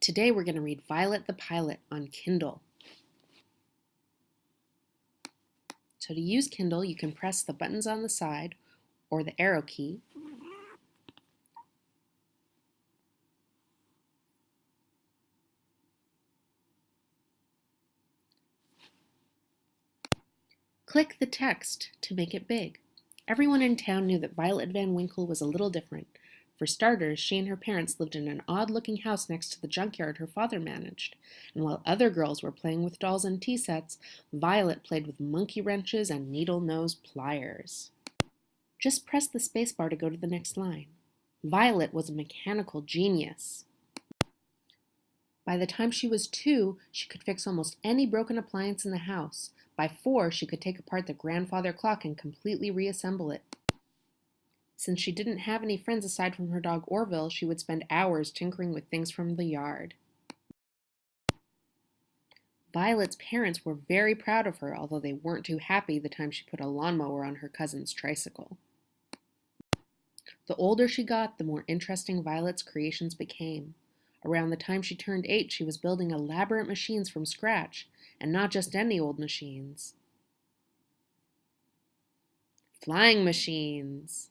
Today we're going to read Violet the Pilot on Kindle. So to use Kindle, you can press the buttons on the side or the arrow key. Click the text to make it big. Everyone in town knew that Violet Van Winkle was a little different. For starters, she and her parents lived in an odd-looking house next to the junkyard her father managed, and while other girls were playing with dolls and tea sets, Violet played with monkey wrenches and needle-nose pliers. Just press the spacebar to go to the next line. Violet was a mechanical genius. By the time she was 2, she could fix almost any broken appliance in the house. By 4, she could take apart the grandfather clock and completely reassemble it. Since she didn't have any friends aside from her dog Orville, she would spend hours tinkering with things from the yard. Violet's parents were very proud of her, although they weren't too happy the time she put a lawnmower on her cousin's tricycle. The older she got, the more interesting Violet's creations became. Around the time she turned 8, she was building elaborate machines from scratch, and not just any old machines. Flying machines.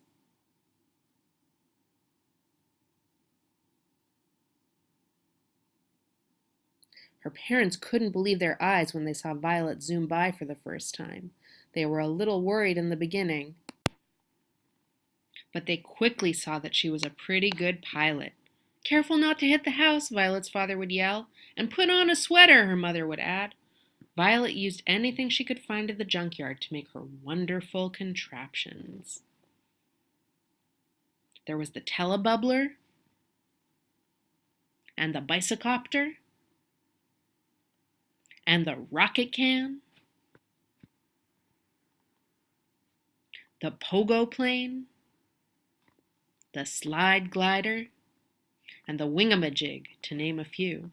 Her parents couldn't believe their eyes when they saw Violet zoom by for the first time. They were a little worried in the beginning, but they quickly saw that she was a pretty good pilot. "Careful not to hit the house," Violet's father would yell. "And put on a sweater," her mother would add. Violet used anything she could find at the junkyard to make her wonderful contraptions. There was the telebubbler, and the bicycopter, and the rocket can, the pogo plane, the slide glider, and the wingamajig, to name a few.